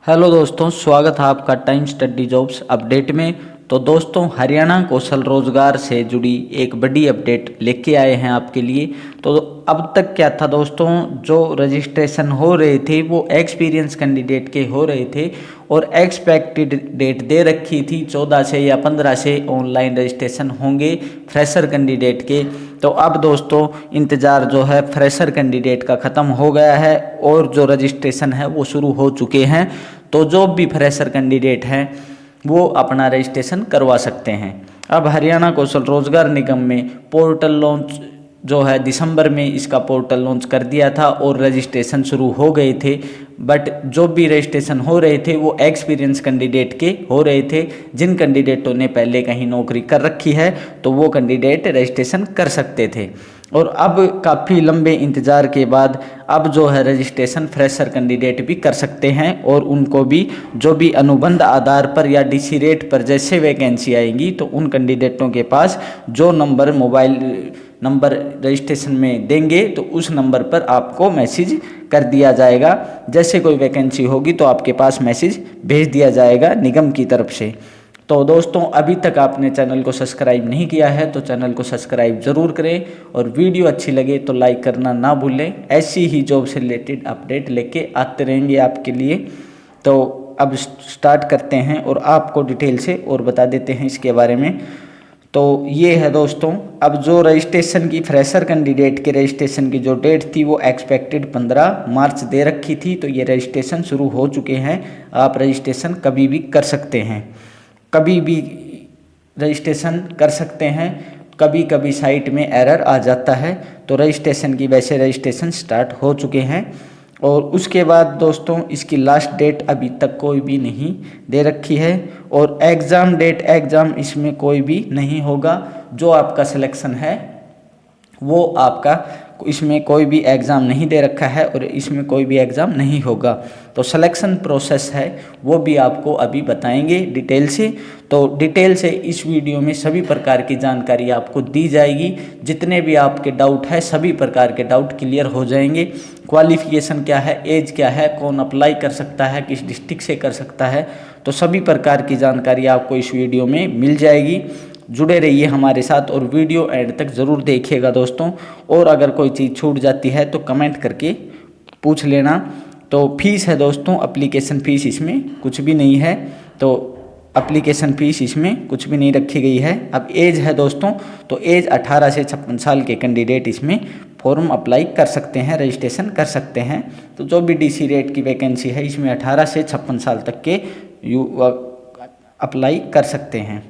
Hello दोस्तों, स्वागत है आपका टाइम स्टडी जॉब्स अपडेट में। तो दोस्तों, हरियाणा कौशल रोजगार से जुड़ी एक बड़ी अपडेट लेके आए हैं आपके लिए। तो अब तक क्या था दोस्तों, जो रजिस्ट्रेशन हो रहे थे वो एक्सपीरियंस कैंडिडेट के हो रहे थे और एक्सपेक्टेड डेट दे रखी थी 14 से या 15 से ऑनलाइन रजिस्ट्रेशन होंगे फ्रेशर कैंडिडेट के। तो अब दोस्तों इंतज़ार जो है फ्रेशर कैंडिडेट का ख़त्म हो गया है और जो रजिस्ट्रेशन है वो शुरू हो चुके हैं। तो जो भी फ्रेशर कैंडिडेट हैं वो अपना रजिस्ट्रेशन करवा सकते हैं। अब हरियाणा कौशल रोजगार निगम में पोर्टल लॉन्च जो है दिसंबर में इसका पोर्टल लॉन्च कर दिया था और रजिस्ट्रेशन शुरू हो गए थे। बट जो भी रजिस्ट्रेशन हो रहे थे वो एक्सपीरियंस कैंडिडेट के हो रहे थे। जिन कैंडिडेटों ने पहले कहीं नौकरी कर रखी है तो वो कैंडिडेट रजिस्ट्रेशन कर सकते थे। और अब काफ़ी लंबे इंतज़ार के बाद अब जो है रजिस्ट्रेशन फ्रेशर कैंडिडेट भी कर सकते हैं और उनको भी जो भी अनुबंध आधार पर या डीसी रेट पर जैसे वैकेंसी आएंगी तो उन कैंडिडेटों के पास जो नंबर मोबाइल नंबर रजिस्ट्रेशन में देंगे तो उस नंबर पर आपको मैसेज कर दिया जाएगा। जैसे कोई वैकेंसी होगी तो आपके पास मैसेज भेज दिया जाएगा निगम की तरफ से। तो दोस्तों, अभी तक आपने चैनल को सब्सक्राइब नहीं किया है तो चैनल को सब्सक्राइब ज़रूर करें और वीडियो अच्छी लगे तो लाइक करना ना भूलें। ऐसी ही जॉब से रिलेटेड अपडेट लेके आते रहेंगे आपके लिए। तो अब स्टार्ट करते हैं और आपको डिटेल से और बता देते हैं इसके बारे में। तो ये है दोस्तों, अब जो रजिस्ट्रेशन की फ्रेशर कैंडिडेट के रजिस्ट्रेशन की जो डेट थी वो एक्सपेक्टेड 15 मार्च दे रखी थी। तो ये रजिस्ट्रेशन शुरू हो चुके हैं। आप रजिस्ट्रेशन कभी भी कर सकते हैं, कभी भी रजिस्ट्रेशन कर सकते हैं। कभी कभी साइट में एरर आ जाता है तो रजिस्ट्रेशन की वैसे रजिस्ट्रेशन स्टार्ट हो चुके हैं। और उसके बाद दोस्तों इसकी लास्ट डेट अभी तक कोई भी नहीं दे रखी है और एग्ज़ाम इसमें कोई भी नहीं होगा। जो आपका सिलेक्शन है वो आपका इसमें कोई भी एग्ज़ाम नहीं दे रखा है और इसमें कोई भी एग्ज़ाम नहीं होगा। तो सिलेक्शन प्रोसेस है वो भी आपको अभी बताएंगे डिटेल से। तो डिटेल से इस वीडियो में सभी प्रकार की जानकारी आपको दी जाएगी। जितने भी आपके डाउट है सभी प्रकार के डाउट क्लियर हो जाएंगे। क्वालिफिकेशन क्या है, एज क्या है, कौन अप्लाई कर सकता है, किस डिस्ट्रिक्ट से कर सकता है, तो सभी प्रकार की जानकारी आपको इस वीडियो में मिल जाएगी। जुड़े रहिए हमारे साथ और वीडियो एंड तक ज़रूर देखिएगा दोस्तों। और अगर कोई चीज़ छूट जाती है तो कमेंट करके पूछ लेना। तो फीस है दोस्तों, एप्लीकेशन फ़ीस इसमें कुछ भी नहीं है। तो एप्लीकेशन फ़ीस इसमें कुछ भी नहीं रखी गई है। अब एज है दोस्तों, तो एज 18 से 56 साल के कैंडिडेट इसमें फॉर्म अप्लाई कर सकते हैं, रजिस्ट्रेशन कर सकते हैं। तो जो भी डीसी रेट की वैकेंसी है इसमें 18 से 56 साल तक के युवा अप्लाई कर सकते हैं।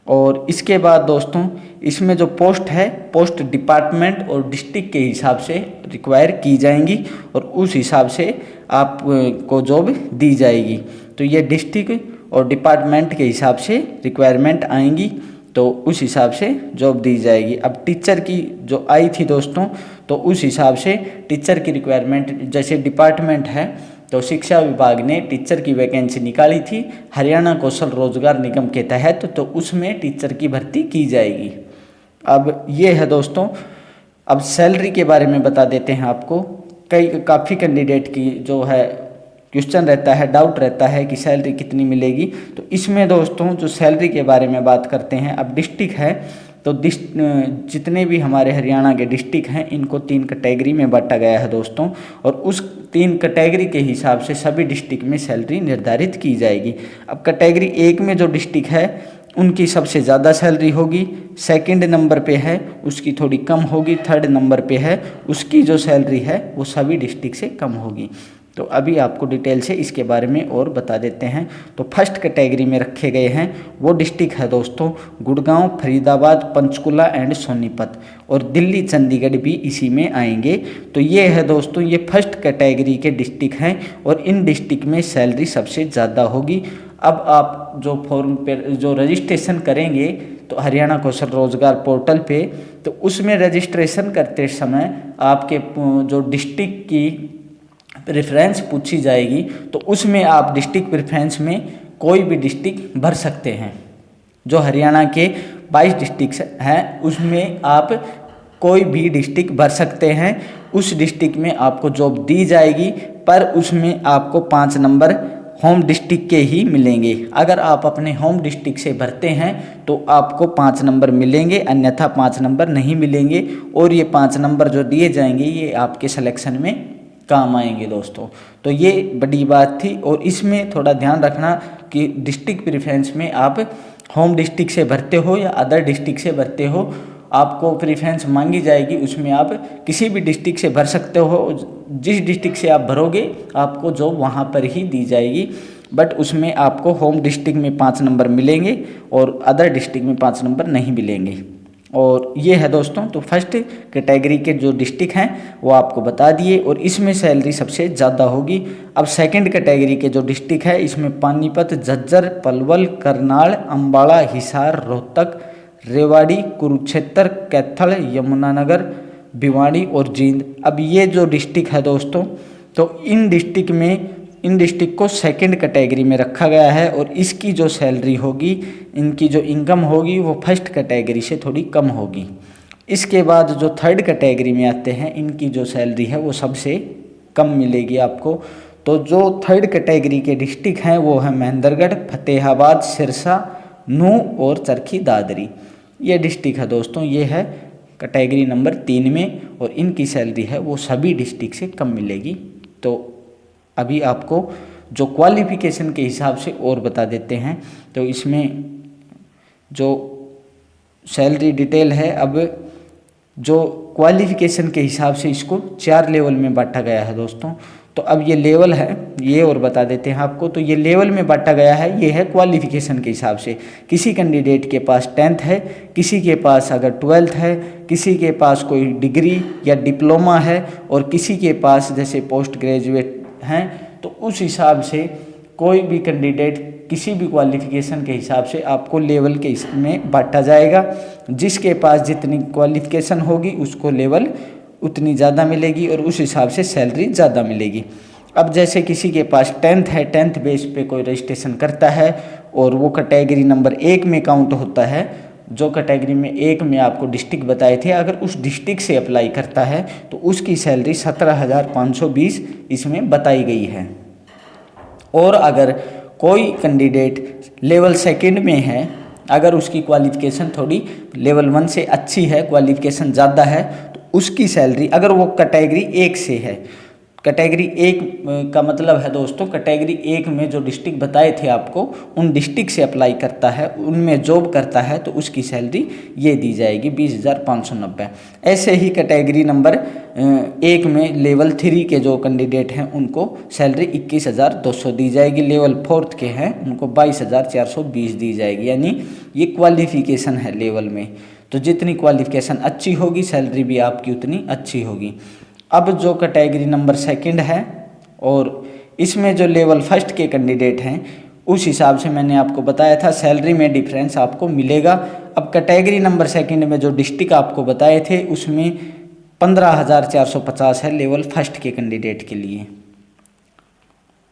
और इसके बाद दोस्तों इसमें जो पोस्ट है, पोस्ट डिपार्टमेंट और डिस्ट्रिक्ट के हिसाब से रिक्वायर की जाएंगी और उस हिसाब से आपको जॉब दी जाएगी। तो ये डिस्ट्रिक्ट और डिपार्टमेंट के हिसाब से रिक्वायरमेंट आएंगी तो उस हिसाब से जॉब दी जाएगी। अब टीचर की जो आई थी दोस्तों, तो उस हिसाब से टीचर की रिक्वायरमेंट जैसे डिपार्टमेंट है तो शिक्षा विभाग ने टीचर की वैकेंसी निकाली थी हरियाणा कौशल रोजगार निगम के तहत, तो उसमें टीचर की भर्ती की जाएगी। अब ये है दोस्तों, अब सैलरी के बारे में बता देते हैं आपको। काफ़ी कैंडिडेट की जो है क्वेश्चन रहता है, डाउट रहता है कि सैलरी कितनी मिलेगी। तो इसमें दोस्तों जो सैलरी के बारे में बात करते हैं, अब डिस्ट्रिक्ट है तो जितने भी हमारे हरियाणा के डिस्ट्रिक्ट हैं इनको 3 कैटेगरी में बांटा गया है दोस्तों। और उस 3 कैटेगरी के हिसाब से सभी डिस्ट्रिक्ट में सैलरी निर्धारित की जाएगी। अब कैटेगरी 1 में जो डिस्ट्रिक्ट है उनकी सबसे ज़्यादा सैलरी होगी, सेकंड नंबर पे है उसकी थोड़ी कम होगी, थर्ड नंबर पे है उसकी जो सैलरी है वो सभी डिस्ट्रिक्ट से कम होगी। तो अभी आपको डिटेल से इसके बारे में और बता देते हैं। तो फर्स्ट कैटेगरी में रखे गए हैं वो डिस्ट्रिक्ट है दोस्तों गुड़गांव, फरीदाबाद, पंचकुला एंड सोनीपत, और दिल्ली, चंडीगढ़ भी इसी में आएंगे। तो ये है दोस्तों, ये फर्स्ट कैटेगरी के डिस्ट्रिक्ट हैं और इन डिस्ट्रिक्ट में सैलरी सबसे ज़्यादा होगी। अब आप जो फॉर्म पर जो रजिस्ट्रेशन करेंगे तो हरियाणा कौशल रोजगार पोर्टल पे, तो उसमें रजिस्ट्रेशन करते समय आपके जो डिस्ट्रिक्ट की प्रेफरेंस पूछी जाएगी तो उसमें आप डिस्ट्रिक्ट प्रेफरेंस में कोई भी डिस्ट्रिक्ट भर सकते हैं। जो हरियाणा के 22 डिस्ट्रिक्ट हैं उसमें आप कोई भी डिस्ट्रिक्ट भर सकते हैं। उस डिस्ट्रिक्ट में आपको जॉब दी जाएगी पर उसमें आपको 5 नंबर होम डिस्ट्रिक्ट के ही मिलेंगे। अगर आप अपने होम डिस्ट्रिक्ट से भरते हैं तो आपको 5 नंबर मिलेंगे, अन्यथा 5 नंबर नहीं मिलेंगे। और ये 5 नंबर जो दिए जाएंगे ये आपके सिलेक्शन में काम आएंगे दोस्तों। तो ये बड़ी बात थी। और इसमें थोड़ा ध्यान रखना कि डिस्ट्रिक्ट प्रेफरेंस में आप होम डिस्ट्रिक्ट से भरते हो या अदर डिस्ट्रिक्ट से भरते हो, आपको प्रेफरेंस मांगी जाएगी। उसमें आप किसी भी डिस्ट्रिक्ट से भर सकते हो, जिस डिस्ट्रिक्ट से आप भरोगे आपको जॉब वहाँ पर ही दी जाएगी। बट उसमें आपको होम डिस्ट्रिक्ट में 5 नंबर मिलेंगे और अदर डिस्ट्रिक्ट में 5 नंबर नहीं मिलेंगे। और ये है दोस्तों, तो फर्स्ट कैटेगरी के जो डिस्ट्रिक्ट हैं वो आपको बता दिए और इसमें सैलरी सबसे ज़्यादा होगी। अब सेकंड कैटेगरी के जो डिस्ट्रिक्ट है इसमें पानीपत, झज्जर, पलवल, करनाल, अम्बाड़ा, हिसार, रोहतक, रेवाड़ी, कुरुक्षेत्र, कैथल, यमुनानगर, भिवाड़ी और जींद। अब ये जो डिस्ट्रिक्ट है दोस्तों, तो इन डिस्ट्रिक्ट को सेकंड कैटेगरी में रखा गया है और इसकी जो सैलरी होगी, इनकी जो इनकम होगी वो फर्स्ट कैटेगरी से थोड़ी कम होगी। इसके बाद जो थर्ड कैटेगरी में आते हैं इनकी जो सैलरी है वो सबसे कम मिलेगी आपको। तो जो थर्ड कैटेगरी के डिस्ट्रिक्ट हैं वो है महेंद्रगढ़, फतेहाबाद, सिरसा, नूंह और चरखी दादरी। ये डिस्ट्रिक्ट है दोस्तों, ये है कैटेगरी नंबर 3 में और इनकी सैलरी है वो सभी डिस्ट्रिक्ट से कम मिलेगी। तो अभी आपको जो क्वालिफिकेशन के हिसाब से और बता देते हैं। तो इसमें जो सैलरी डिटेल है, अब जो क्वालिफिकेशन के हिसाब से इसको 4 लेवल में बांटा गया है दोस्तों। तो अब ये लेवल है ये और बता देते हैं आपको। तो ये लेवल में बांटा गया है, ये है क्वालिफिकेशन के हिसाब से। किसी कैंडिडेट के पास 10th है, किसी के पास अगर 12th है, किसी के पास कोई डिग्री या डिप्लोमा है और किसी के पास जैसे पोस्ट ग्रेजुएट हैं। तो उस हिसाब से कोई भी कैंडिडेट किसी भी क्वालिफिकेशन के हिसाब से आपको लेवल के में बांटा जाएगा। जिसके पास जितनी क्वालिफिकेशन होगी उसको लेवल उतनी ज़्यादा मिलेगी और उस हिसाब से सैलरी ज़्यादा मिलेगी। अब जैसे किसी के पास 10th है, 10th बेस पे कोई रजिस्ट्रेशन करता है और वो कैटेगरी नंबर 1 में काउंट होता है। जो कैटेगरी में 1 में आपको डिस्ट्रिक्ट बताए थे, अगर उस डिस्ट्रिक्ट से अप्लाई करता है तो उसकी सैलरी 17,520 इसमें बताई गई है। और अगर कोई कैंडिडेट लेवल 2 में है, अगर उसकी क्वालिफिकेशन थोड़ी लेवल 1 से अच्छी है, क्वालिफिकेशन ज़्यादा है, तो उसकी सैलरी, अगर वो कैटेगरी 1 से है, कैटेगरी 1 का मतलब है दोस्तों, कैटेगरी 1 में जो डिस्ट्रिक्ट बताए थे आपको, उन डिस्ट्रिक्ट से अप्लाई करता है, उनमें जॉब करता है, तो उसकी सैलरी ये दी जाएगी 20,590। ऐसे ही कैटेगरी नंबर 1 में लेवल 3 के जो कैंडिडेट हैं उनको सैलरी 21,200 दी जाएगी। लेवल 4 के हैं उनको 22,420 दी जाएगी। यानी ये क्वालिफिकेशन है लेवल में, तो जितनी क्वालिफिकेशन अच्छी होगी सैलरी भी आपकी उतनी अच्छी होगी। अब जो कैटेगरी नंबर 2 है और इसमें जो लेवल 1 के कैंडिडेट हैं, उस हिसाब से मैंने आपको बताया था सैलरी में डिफरेंस आपको मिलेगा। अब कैटेगरी नंबर 2 में जो डिस्ट्रिक्ट आपको बताए थे उसमें 15,450 है लेवल 1 के कैंडिडेट के लिए,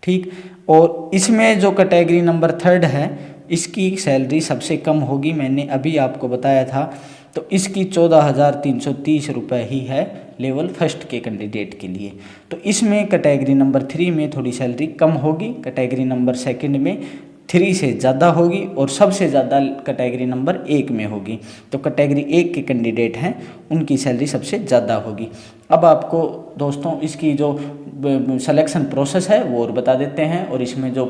ठीक। और इसमें जो कैटेगरी नंबर 3 है इसकी सैलरी सबसे कम होगी, मैंने अभी आपको बताया था। तो इसकी 14,330 रुपये ही है लेवल 1 के कैंडिडेट के लिए। तो इसमें कैटेगरी नंबर 3 में थोड़ी सैलरी कम होगी, कैटेगरी नंबर 2 में 3 से ज़्यादा होगी और सबसे ज़्यादा कैटेगरी नंबर 1 में होगी। तो कैटेगरी 1 के कैंडिडेट हैं उनकी सैलरी सबसे ज़्यादा होगी। अब आपको दोस्तों इसकी जो सिलेक्शन प्रोसेस है वो और बता देते हैं और इसमें जो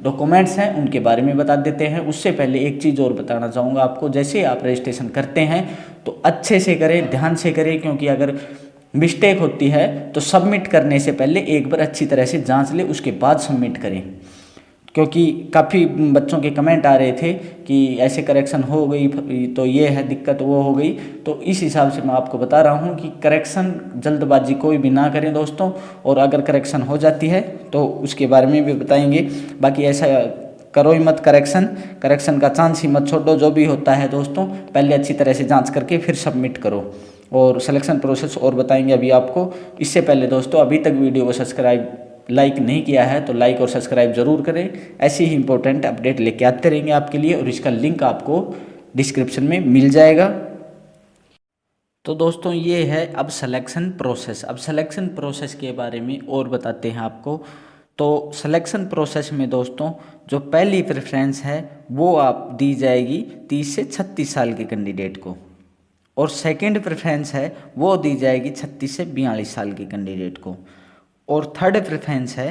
डॉक्यूमेंट्स हैं उनके बारे में बता देते हैं। उससे पहले एक चीज़ और बताना चाहूँगा आपको, जैसे आप रजिस्ट्रेशन करते हैं तो अच्छे से करें, ध्यान से करें, क्योंकि अगर मिस्टेक होती है तो सबमिट करने से पहले एक बार अच्छी तरह से जांच ले, उसके बाद सबमिट करें। क्योंकि काफ़ी बच्चों के कमेंट आ रहे थे कि ऐसे करेक्शन हो गई तो ये है दिक्कत, वो हो गई। तो इस हिसाब से मैं आपको बता रहा हूँ कि करेक्शन जल्दबाजी कोई भी ना करें दोस्तों, और अगर करेक्शन हो जाती है तो उसके बारे में भी बताएंगे। बाकी ऐसा करो ही मत, करेक्शन का चांस ही मत छोड़ो। जो भी होता है दोस्तों पहले अच्छी तरह से जाँच करके फिर सबमिट करो। और सिलेक्शन प्रोसेस और बताएंगे अभी आपको। इससे पहले दोस्तों अभी तक वीडियो को लाइक नहीं किया है तो लाइक और सब्सक्राइब जरूर करें। ऐसी ही इंपॉर्टेंट अपडेट लेके आते रहेंगे आपके लिए और इसका लिंक आपको डिस्क्रिप्शन में मिल जाएगा। तो दोस्तों ये है अब सिलेक्शन प्रोसेस। अब सिलेक्शन प्रोसेस के बारे में और बताते हैं आपको। तो सिलेक्शन प्रोसेस में दोस्तों जो पहली प्रेफरेंस है वो आप दी जाएगी 30 से 36 साल के कैंडिडेट को, और सेकंड प्रेफरेंस है वो दी जाएगी 36 से 42 साल के कैंडिडेट को, और थर्ड प्रेफरेंस है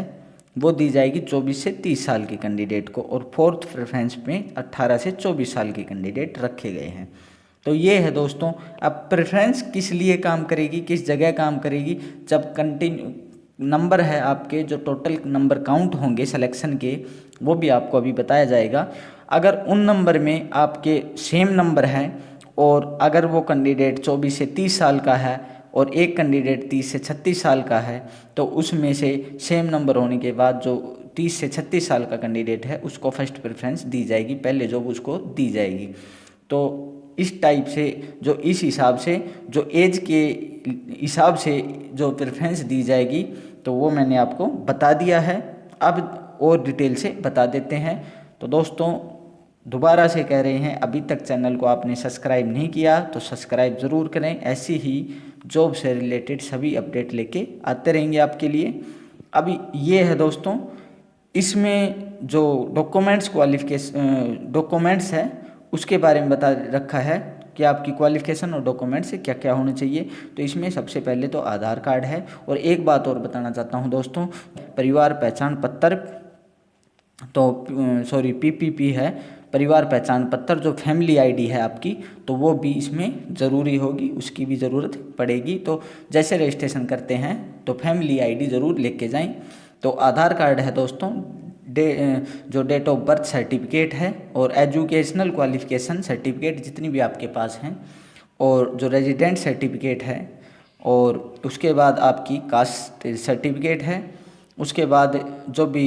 वो दी जाएगी 24 से 30 साल के कैंडिडेट को, और फोर्थ प्रेफरेंस में 18 से 24 साल के कैंडिडेट रखे गए हैं। तो ये है दोस्तों। अब प्रेफरेंस किस लिए काम करेगी, किस जगह काम करेगी, जब कंटिन्यू नंबर है आपके जो टोटल नंबर काउंट होंगे सिलेक्शन के, वो भी आपको अभी बताया जाएगा। अगर उन नंबर में आपके सेम नंबर हैं और अगर वो कैंडिडेट 24 से 30 साल का है और एक कैंडिडेट 30 से 36 साल का है, तो उसमें से सेम नंबर होने के बाद जो 30 से 36 साल का कैंडिडेट है उसको फर्स्ट प्रेफरेंस दी जाएगी, पहले जॉब उसको दी जाएगी। तो इस टाइप से जो इस हिसाब से जो एज के हिसाब से जो प्रेफरेंस दी जाएगी, तो वो मैंने आपको बता दिया है। अब और डिटेल से बता देते हैं। तो दोस्तों दोबारा से कह रहे हैं, अभी तक चैनल को आपने सब्सक्राइब नहीं किया तो सब्सक्राइब ज़रूर करें। ऐसी ही जॉब से रिलेटेड सभी अपडेट लेके आते रहेंगे आपके लिए। अभी ये है दोस्तों, इसमें जो डॉक्यूमेंट्स है उसके बारे में बता रखा है कि आपकी क्वालिफिकेशन और डॉक्यूमेंट्स क्या क्या होने चाहिए। तो इसमें सबसे पहले तो आधार कार्ड है, और एक बात और बताना चाहता हूं दोस्तों, परिवार पहचान पत्र, तो सॉरी पीपीपी है, परिवार पहचान पत्र, जो फैमिली आईडी है आपकी, तो वो भी इसमें ज़रूरी होगी, उसकी भी ज़रूरत पड़ेगी। तो जैसे रजिस्ट्रेशन करते हैं तो फैमिली आईडी ज़रूर लेके जाएं। तो आधार कार्ड है दोस्तों, जो डेट ऑफ बर्थ सर्टिफिकेट है, और एजुकेशनल क्वालिफिकेशन सर्टिफिकेट जितनी भी आपके पास हैं, और जो रेजिडेंट सर्टिफिकेट है, और उसके बाद आपकी कास्ट सर्टिफिकेट है। उसके बाद जो भी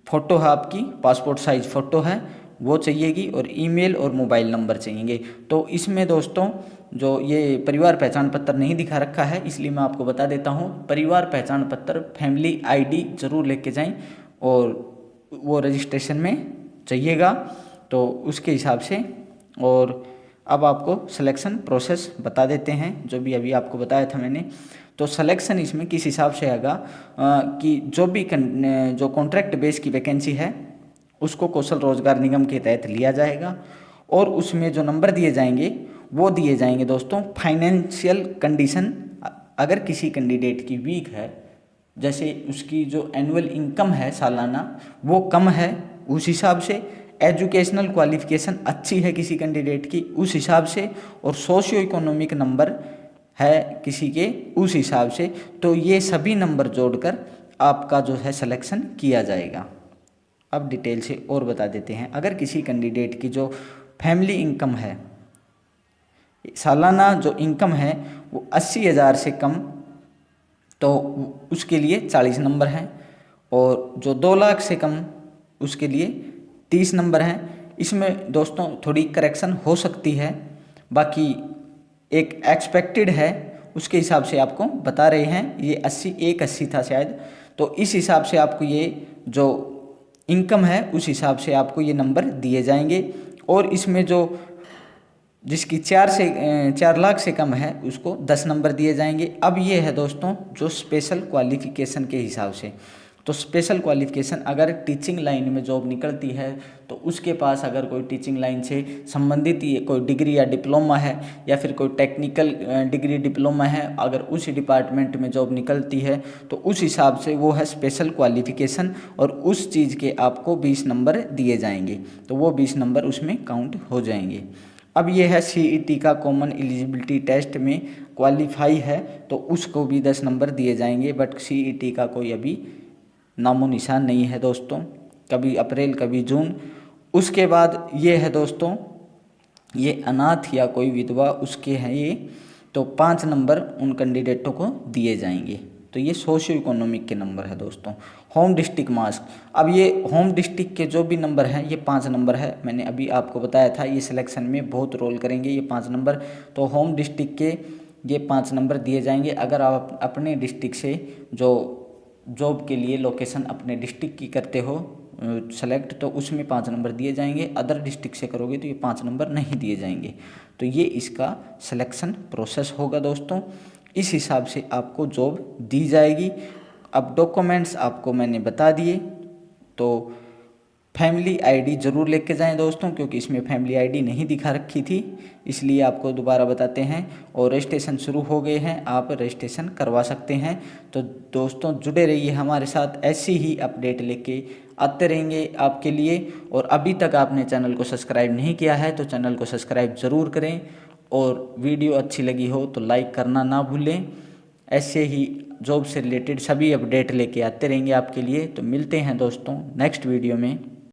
फ़ोटो है आपकी, पासपोर्ट साइज़ फ़ोटो है वो चाहिएगी, और ईमेल और मोबाइल नंबर चाहिएंगे। तो इसमें दोस्तों जो ये परिवार पहचान पत्र नहीं दिखा रखा है, इसलिए मैं आपको बता देता हूँ। परिवार पहचान पत्र, फैमिली आईडी ज़रूर लेके जाएं, और वो रजिस्ट्रेशन में चाहिएगा, तो उसके हिसाब से। और अब आपको सिलेक्शन प्रोसेस बता देते हैं, जो भी अभी आपको बताया था मैंने। तो सिलेक्शन इसमें किस हिसाब से आएगा कि जो कॉन्ट्रैक्ट बेस की वैकेंसी है उसको कौशल रोजगार निगम के तहत लिया जाएगा, और उसमें जो नंबर दिए जाएंगे वो दिए जाएंगे दोस्तों फाइनेंशियल कंडीशन। अगर किसी कैंडिडेट की वीक है, जैसे उसकी जो एनुअल इनकम है सालाना वो कम है, उस हिसाब से एजुकेशनल क्वालिफिकेशन अच्छी है किसी कैंडिडेट की उस हिसाब से, और सोशियो इकोनॉमिक नंबर है किसी के उस हिसाब से। तो ये सभी नंबर जोड़कर आपका जो है सिलेक्शन किया जाएगा। अब डिटेल से और बता देते हैं। अगर किसी कैंडिडेट की जो फैमिली इनकम है, सालाना जो इनकम है वो 80,000 से कम, तो उसके लिए 40 नंबर हैं, और जो 2 लाख से कम उसके लिए 30 नंबर हैं। इसमें दोस्तों थोड़ी करेक्शन हो सकती है, बाकी एक एक्सपेक्टेड है उसके हिसाब से आपको बता रहे हैं। ये 80 था शायद, तो इस हिसाब से आपको ये जो इनकम है उस हिसाब से आपको ये नंबर दिए जाएंगे। और इसमें जो जिसकी 4 लाख से कम है उसको 10 नंबर दिए जाएंगे। अब ये है दोस्तों जो स्पेशल क्वालिफिकेशन के हिसाब से। तो स्पेशल क्वालिफिकेशन, अगर टीचिंग लाइन में जॉब निकलती है तो उसके पास अगर कोई टीचिंग लाइन से संबंधित कोई डिग्री या डिप्लोमा है, या फिर कोई टेक्निकल डिग्री डिप्लोमा है, अगर उसी डिपार्टमेंट में जॉब निकलती है तो उस हिसाब से वो है स्पेशल क्वालिफिकेशन, और उस चीज़ के आपको 20 नंबर दिए जाएंगे, तो वो 20 नंबर उसमें काउंट हो जाएंगे। अब ये है सीईटी का कॉमन एलिजिबिलिटी टेस्ट में क्वालिफाई है तो उसको भी 10 नंबर दिए जाएंगे, बट सीईटी का कोई अभी नामो निशान नहीं है दोस्तों, कभी अप्रैल कभी जून। उसके बाद ये है दोस्तों, ये अनाथ या कोई विधवा उसके हैं ये, तो 5 नंबर उन कैंडिडेटों को दिए जाएंगे। तो ये सोशियो इकोनॉमिक के नंबर है दोस्तों। होम डिस्ट्रिक्ट मास्क, अब ये होम डिस्ट्रिक्ट के जो भी नंबर हैं ये 5 नंबर है, मैंने अभी आपको बताया था ये सिलेक्शन में बहुत रोल करेंगे ये 5 नंबर। तो होम डिस्ट्रिक्ट के ये 5 नंबर दिए जाएंगे। अगर आप अपने डिस्ट्रिक्ट से जो जॉब के लिए लोकेशन अपने डिस्ट्रिक्ट की करते हो सेलेक्ट, तो उसमें 5 नंबर दिए जाएंगे। अदर डिस्ट्रिक्ट से करोगे तो ये 5 नंबर नहीं दिए जाएंगे। तो ये इसका सिलेक्शन प्रोसेस होगा दोस्तों। इस हिसाब से आपको जॉब दी जाएगी। अब डॉक्यूमेंट्स आपको मैंने बता दिए, तो फैमिली आईडी ज़रूर लेके जाएं दोस्तों, क्योंकि इसमें फैमिली आईडी नहीं दिखा रखी थी, इसलिए आपको दोबारा बताते हैं। और रजिस्ट्रेशन शुरू हो गए हैं, आप रजिस्ट्रेशन करवा सकते हैं। तो दोस्तों जुड़े रहिए हमारे साथ, ऐसी ही अपडेट लेके आते रहेंगे आपके लिए। और अभी तक आपने चैनल को सब्सक्राइब नहीं किया है तो चैनल को सब्सक्राइब ज़रूर करें, और वीडियो अच्छी लगी हो तो लाइक करना ना भूलें। ऐसे ही जॉब से रिलेटेड सभी अपडेट लेके आते रहेंगे आपके लिए। तो मिलते हैं दोस्तों नेक्स्ट वीडियो में।